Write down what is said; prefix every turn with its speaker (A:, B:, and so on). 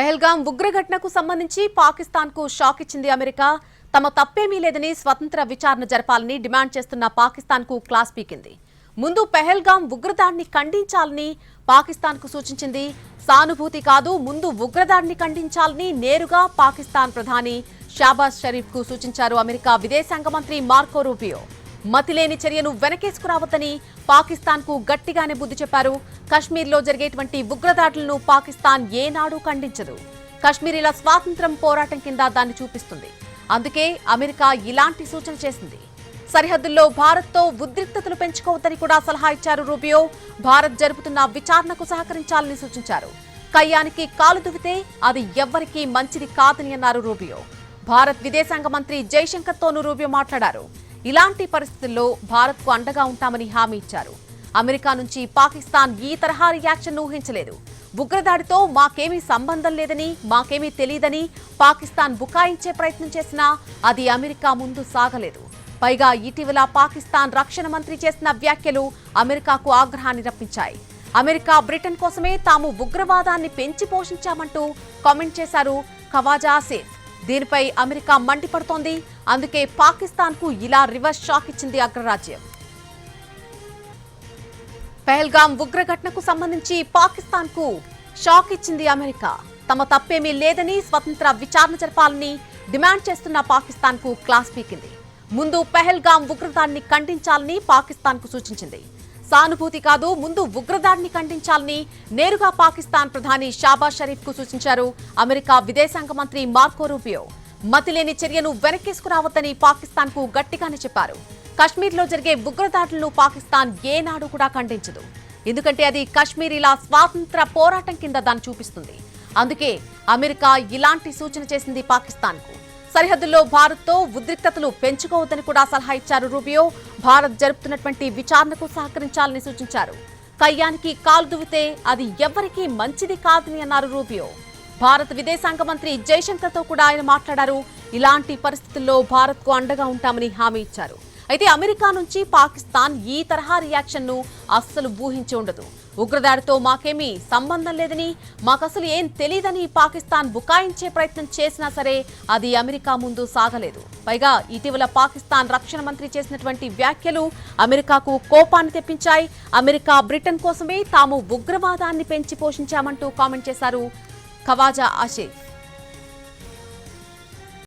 A: పహల్గాం ఉగ్రఘటనకు సంబంధించి పాకిస్తాన్ కు షాక్ ఇచ్చింది అమెరికా. తమ తప్పేమీ లేదని స్వతంత్ర విచారణ జరపాలని డిమాండ్ చేస్తున్న పాకిస్తాన్ కు క్లాస్ పీకింది. ముందు పహల్గాం ఉగ్రదాడిని ఖండించాలని పాకిస్తాన్ కు సూచించింది. సానుభూతి కాదు, ముందు ఉగ్రదాడిని ఖండించాలని నేరుగా పాకిస్తాన్ ప్రధాని షాబాజ్ షరీఫ్ కు సూచించారు అమెరికా విదేశాంగ మంత్రి మార్కో రూబియో. మతిలేని చర్యను వెనకేసుకురావద్దని పాకిస్తాన్ కు గట్టిగానే బుద్ధి చెప్పారు. కశ్మీర్లో జరిగేటువంటి ఉగ్రదాడులను పాకిస్తాన్ ఏనాడూ ఖండించదు. కశ్మీరీల స్వాతంత్ర్యం పోరాటం కింద దాన్ని చూపిస్తుంది. అందుకే అమెరికా ఇలాంటి సూచన చేసింది. సరిహద్దుల్లో భారత్తో ఉద్రిక్తతలు పెంచుకోవద్దని కూడా సలహా ఇచ్చారు రూబియో. భారత్ జరుపుతున్న విచారణకు సహకరించాలని సూచించారు. కయ్యానికి కాలు దువ్వితే అది ఎవ్వరికీ మంచిది కాదని అన్నారు రూబియో. భారత్ విదేశాంగ మంత్రి జైశంకర్తోనూ రూబియో మాట్లాడారు. ఇలాంటి పరిస్థితుల్లో భారత్కు అండగా ఉంటామని హామీ ఇచ్చారు. అమెరికా నుంచి పాకిస్తాన్ ఈ తరహా రియాక్షన్ ఊహించలేదు. ఉగ్రదాడితో మాకేమీ సంబంధం లేదని, మాకేమీ తెలియదని పాకిస్తాన్ బుకాయించే ప్రయత్నం చేసినా అది అమెరికా ముందు సాగలేదు. పైగా ఇటీవల పాకిస్తాన్ రక్షణ మంత్రి చేసిన వ్యాఖ్యలు అమెరికాకు ఆగ్రహాన్ని రప్పించాయి. అమెరికా బ్రిటన్ కోసమే తాము ఉగ్రవాదాన్ని పెంచి పోషించామంటూ కామెంట్ చేశారు ఖవాజా ఆసిఫ్. దీనిపై అమెరికా మండిపడుతోంది. అందుకే పాకిస్తాన్ కు ఇలా రివర్స్ షాక్ ఇచ్చింది అగ్రరాజ్యం. పహల్గాం ఉగ్రఘటనకు సంబంధించి పాకిస్తాన్ కు షాక్ ఇచ్చింది అమెరికా. తమ తప్పేమీ లేదని స్వతంత్ర విచారణ జరపాలని డిమాండ్ చేస్తున్న పాకిస్తాన్ కు క్లాస్ పీకింది. ముందు పహల్గాం ఉగ్రదాడిని ఖండించాలని పాకిస్తాన్ కు సూచించింది. సానుభూతి కాదు, ముందు ఉగ్రదాడిని ఖండించాలని నేరుగా పాకిస్తాన్ ప్రధాని షాబాజ్ షరీఫ్ కు సూచించారు అమెరికా విదేశాంగ మంత్రి మార్కో రూబియో. మతిలేని చర్యను వెనకేసుకురావద్దని పాకిస్తాన్ కు గట్టిగానే చెప్పారు. కశ్మీర్లో జరిగే ఉగ్రదాడులను పాకిస్తాన్ ఏనాడు కూడా ఖండించదు. ఎందుకంటే అది కశ్మీరీల స్వాతంత్ర పోరాటం కింద దాన్ని చూపిస్తుంది. అందుకే అమెరికా ఇలాంటి సూచన చేసింది పాకిస్తాన్ కు. సరిహద్దుల్లో భారత్తో ఉద్రిక్తతలు పెంచుకోవద్దని కూడా సలహా ఇచ్చారు రూబియో. భారత్ జరుపుతున్నటువంటి విచారణకు సహకరించాలని సూచించారు. కయ్యానికి కాలు దువ్వితే అది ఎవ్వరికీ మంచిది కాదని అన్నారు రూబియో. భారత విదేశాంగ మంత్రి జైశంకర్తో కూడా ఆయన మాట్లాడారు. ఇలాంటి పరిస్థితుల్లో భారత్కు అండగా ఉంటామని హామీ ఇచ్చారు. అయితే అమెరికా నుంచి పాకిస్తాన్ ఈ తరహా రియాక్షన్ ను అస్సలు ఊహించి ఉండదు. ఉగ్రదాడితో మాకేమీ సంబంధం లేదని, మాకసలు ఏం తెలియదని పాకిస్తాన్ బుకాయించే ప్రయత్నం చేసినా సరే అది అమెరికా ముందు సాగలేదు. పైగా ఇటీవల పాకిస్తాన్ రక్షణ మంత్రి చేసినటువంటి వ్యాఖ్యలు అమెరికాకు కోపాన్ని తెప్పించాయి. అమెరికా బ్రిటన్ కోసమే తాము ఉగ్రవాదాన్ని పెంచి పోషించామంటూ కామెంట్ చేశారు ఖవాజా ఆసిఫ్.